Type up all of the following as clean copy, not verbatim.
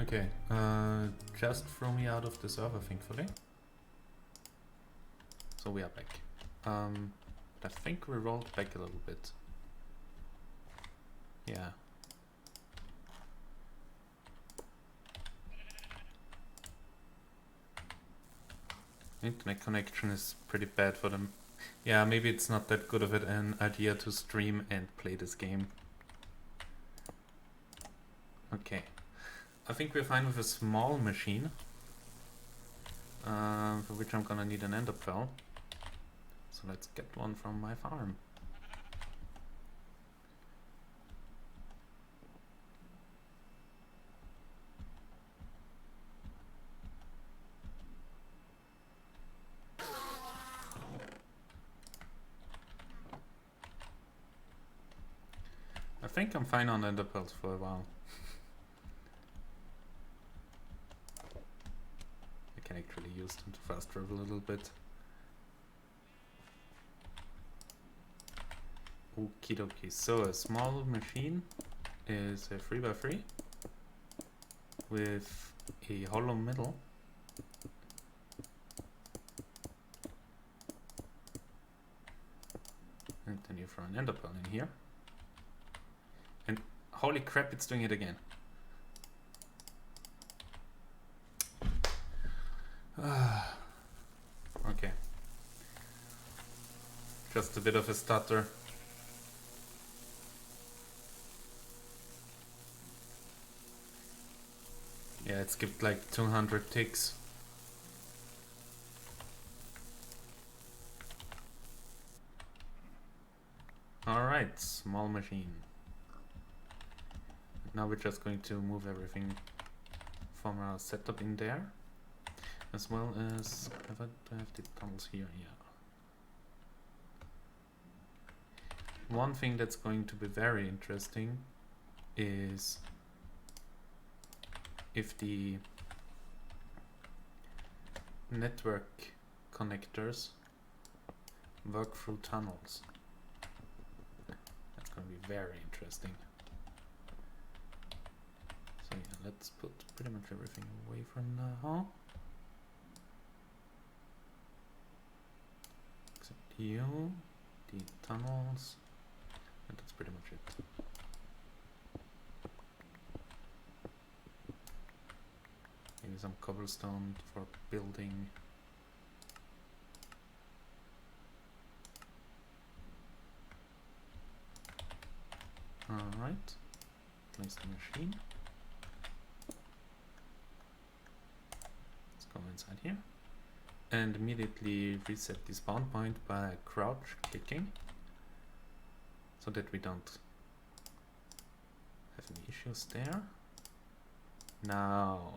Okay, just throw me out of the server, thankfully. So we are back. I think we rolled back a little bit. Yeah. Internet connection is pretty bad for them. Yeah, maybe it's not that good of an idea to stream and play this game. Okay. I think we're fine with a small machine. For which I'm gonna need an ender pearl. So let's get one from my farm. I think I'm fine on ender pearls for a while. I can actually use them to fast travel a little bit. Okie dokie, so a small machine is a 3x3 with a hollow middle. And then you throw an ender pearl in here. And holy crap, it's doing it again. Okay. Just a bit of a stutter. Yeah, it skipped like 200 ticks. Alright, small machine. Now we're just going to move everything from our setup in there. As well as, do I have the tunnels here? Yeah. One thing that's going to be very interesting is if the network connectors work through tunnels. That's going to be very interesting. So yeah, let's put pretty much everything away from now. Except you, the tunnels, and that's pretty much it. Maybe some cobblestone for building. Alright, place the machine. Let's go inside here. And immediately reset the spawn point by crouch clicking. So that we don't have any issues there. Now,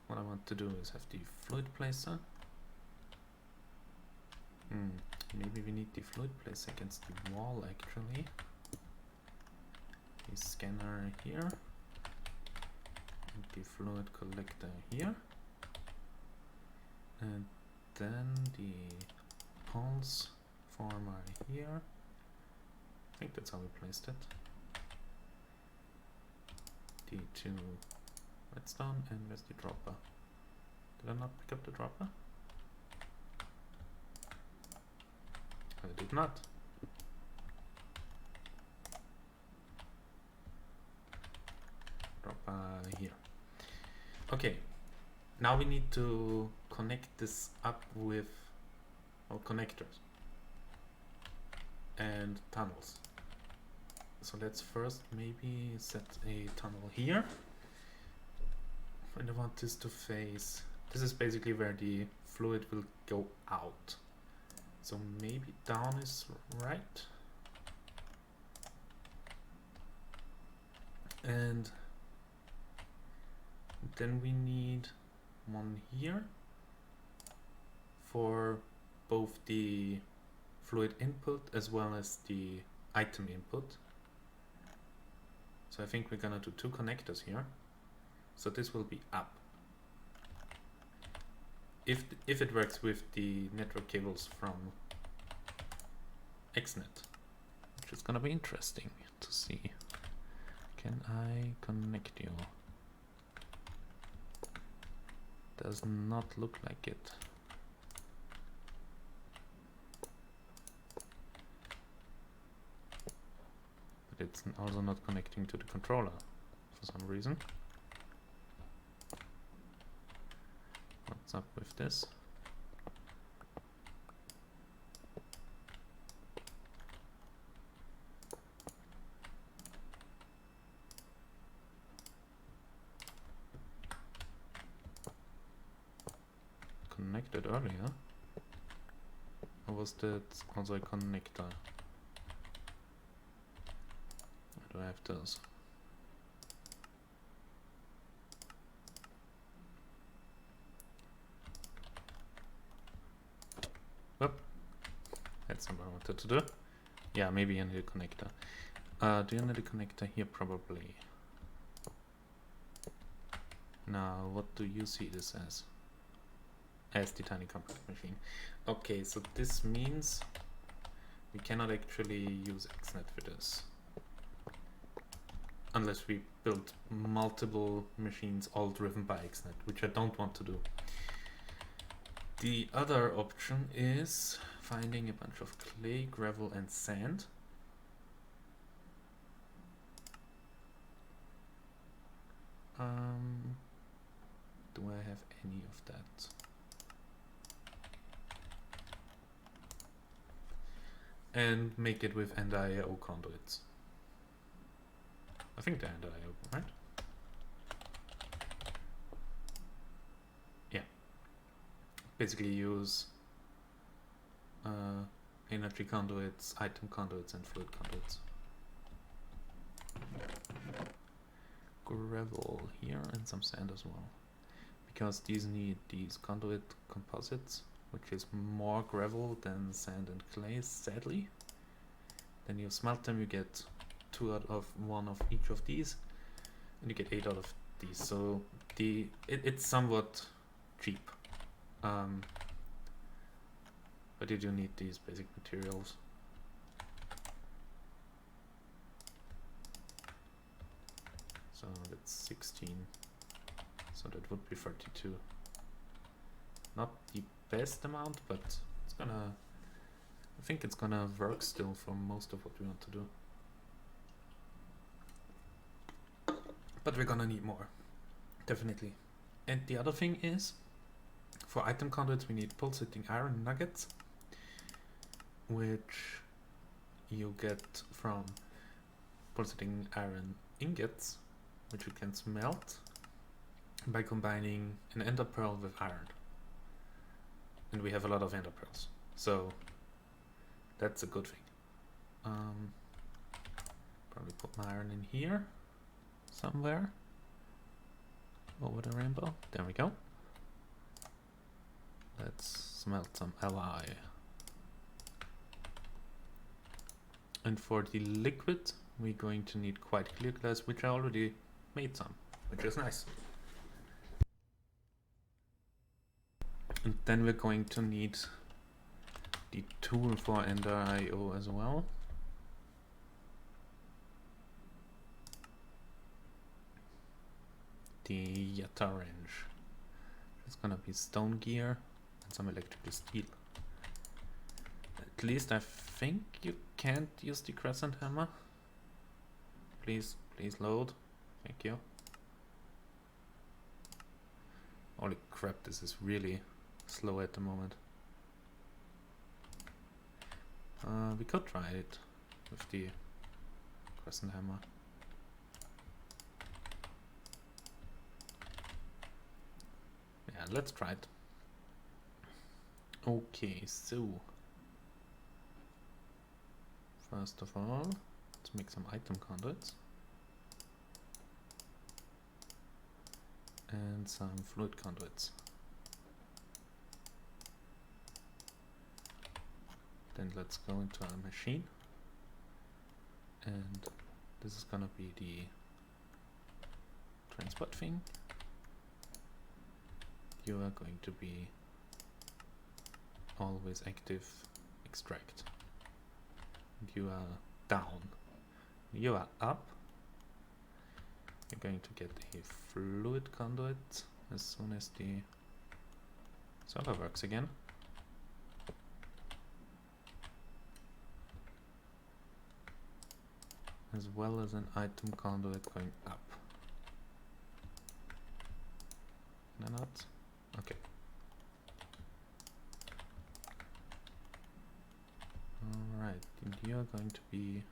what I want to do is have the fluid placer. Maybe we need the fluid placer against the wall actually. The scanner here. And the fluid collector here. And then the pulse former here. I think that's how we placed it. The two redstone, and where's the dropper? Did I not pick up the dropper? I did not. Dropper here. Okay, now we need to connect this up with our connectors and tunnels. So let's first maybe set a tunnel here. And I want this to face, this is basically where the fluid will go out. So maybe down is right. And then we need one here for both the fluid input as well as the item input. So I think we're gonna do two connectors here. So this will be up. If it works with the network cables from XNet, which is gonna be interesting to see. Can I connect you? Does not look like it. But it's also not connecting to the controller for some reason. What's up with this? Connected earlier? Or was that also a connector? Where do I have those? Whoop. That's not what I wanted to do. Yeah, maybe I need a connector. Do you need a connector here? Probably. Now, what do you see this as? As the tiny compact machine. Okay, so this means we cannot actually use XNet for this. Unless we build multiple machines all driven by XNet, which I don't want to do. The other option is finding a bunch of clay, gravel and sand. Do I have any of that? And make it with NDIO conduits. I think they're NDIO, right? Yeah. Basically use energy conduits, item conduits, and fluid conduits. Gravel here and some sand as well. Because these need these conduit composites, which is more gravel than sand and clay, sadly. Then you smelt them, you get 2 out of 1 of each of these, and you get 8 out of these. So it's somewhat cheap. But you do need these basic materials. So that's 16. So that would be 32. Not the best amount, but it's gonna... I think it's gonna work still for most of what we want to do. But we're gonna need more. Definitely. And the other thing is, for item conduits we need pulsating iron nuggets, which you get from pulsating iron ingots, which you can smelt by combining an ender pearl with iron. And we have a lot of ender pearls, so that's a good thing. Probably put my iron in here somewhere over the rainbow. There we go. Let's smelt some Li. And for the liquid, we're going to need quite clear glass, which I already made some, which is nice. And then we're going to need the tool for Ender IO as well. The Yatta wrench. It's gonna be stone gear and some electrical steel. At least I think you can't use the crescent hammer. Please load. Thank you. Holy crap, this is really slow at the moment. We could try it with the crescent hammer. Yeah, let's try it. Okay, so first of all, let's make some item conduits and some fluid conduits. Then let's go into our machine, and this is gonna be the transport thing. You are going to be always active extract. You are down. You are up. going to get a fluid conduit as soon as the server works again. As well as an item conduit going up. Can I not? Okay. Alright, and you are going to be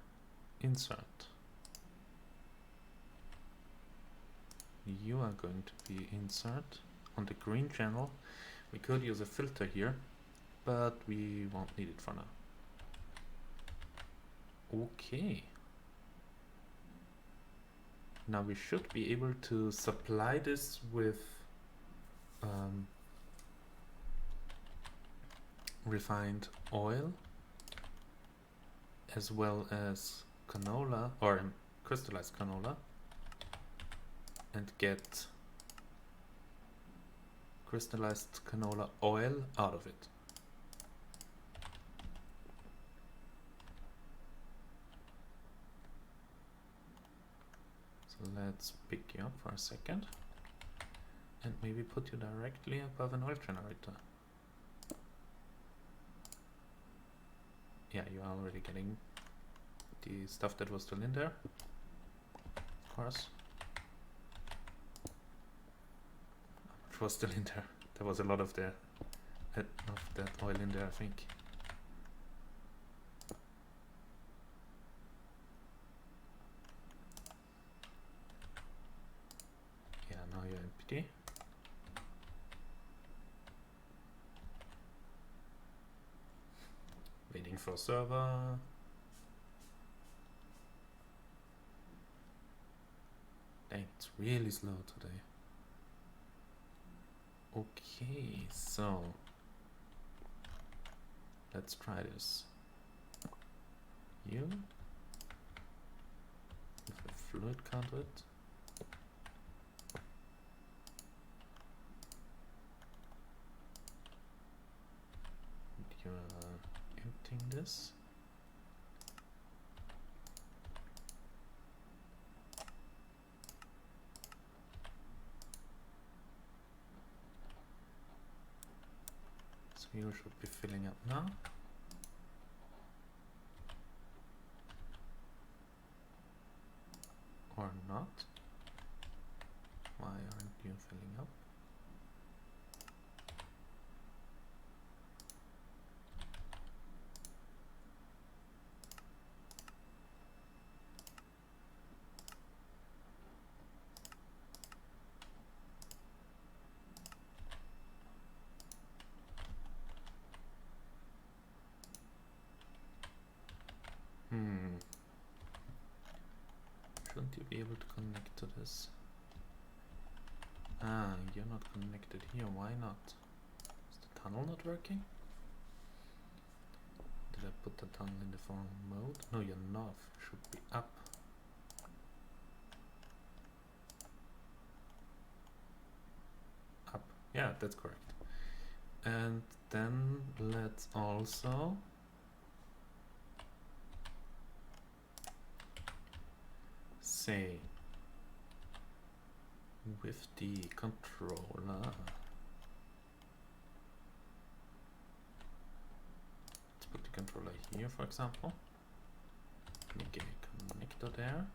insert. You are going to be insert on the green channel. We could use a filter here, but we won't need it for now. Okay. Now we should be able to supply this with refined oil as well as canola or crystallized canola and get crystallized canola oil out of it. So let's pick you up for a second and maybe put you directly above an oil generator. Yeah, you are already getting the stuff that was still in there, of course. Which was still in there. There was a lot of that oil in there, I think. Yeah, now you're empty. Waiting for server. Dang, it's really slow today. Okay, so let's try this. You with a fluid conduit. You are emptying this. So you should be filling up now. Or not. Why aren't you filling up? Shouldn't you be able to connect to this? Ah, you're not connected here. Why not? Is the tunnel not working? Did I put the tunnel in the wrong mode? No, you're not. Should be up. Up. Yeah, that's correct. And then let's also say with the controller, let's put the controller here, for example, make a connector there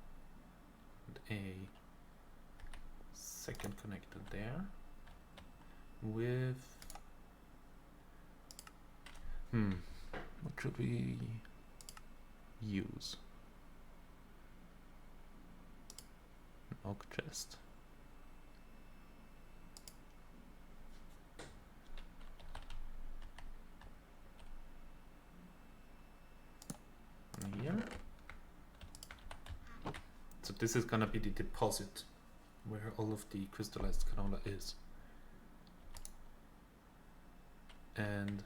and a second connector there with what should we use? An oak chest. And here. So this is gonna be the deposit where all of the crystallized canola is. And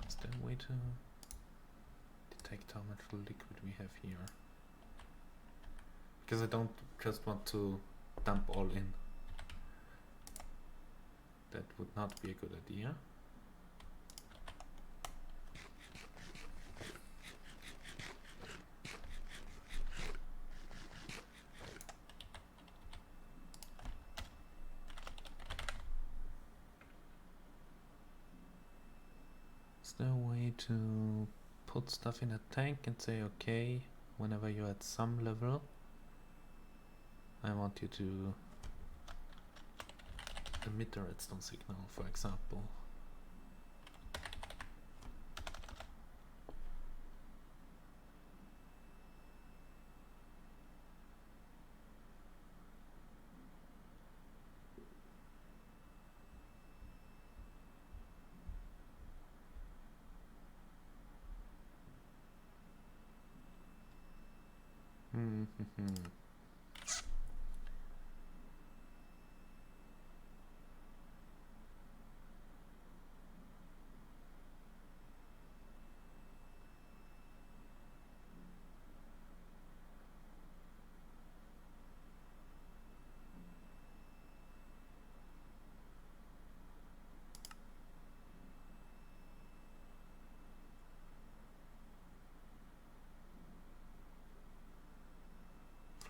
is there a way to detect how much liquid we have here? Because I don't just want to dump all in. That would not be a good idea. Is there a way to put stuff in a tank and say, okay, whenever you're at some level, I want you to emit a redstone signal, for example?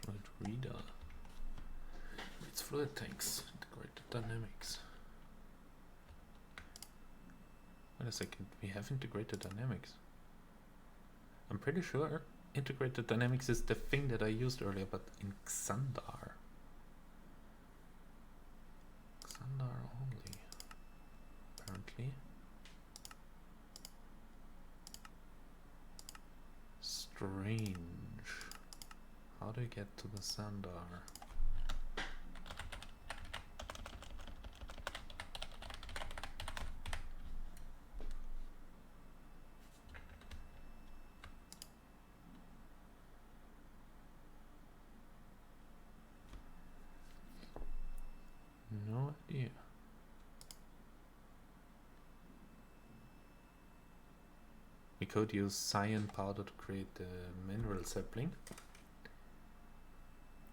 Fluid reader. It's fluid tanks, integrated dynamics. Wait a second, we have integrated dynamics. I'm pretty sure integrated dynamics is the thing that I used earlier, but in Xandar. Xandar only, apparently. Strange. How do I get to the Xandar? No idea. We could use cyan powder to create the mineral sapling.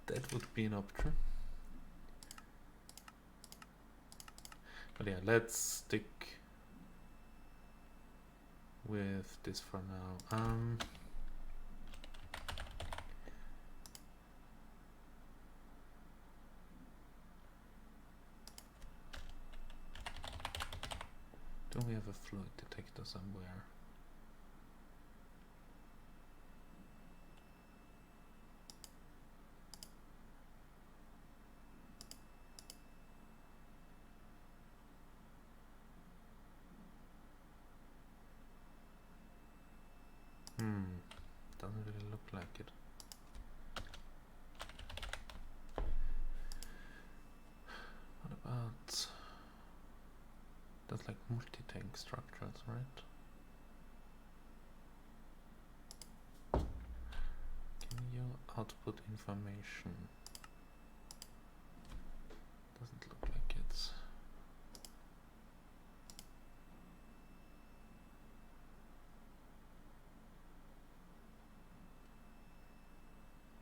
That would be an option. But yeah, let's stick with this for now. Do we have a fluid detector somewhere? Doesn't really look like it. What about... That's like multi-tank structures, right? Can you output information?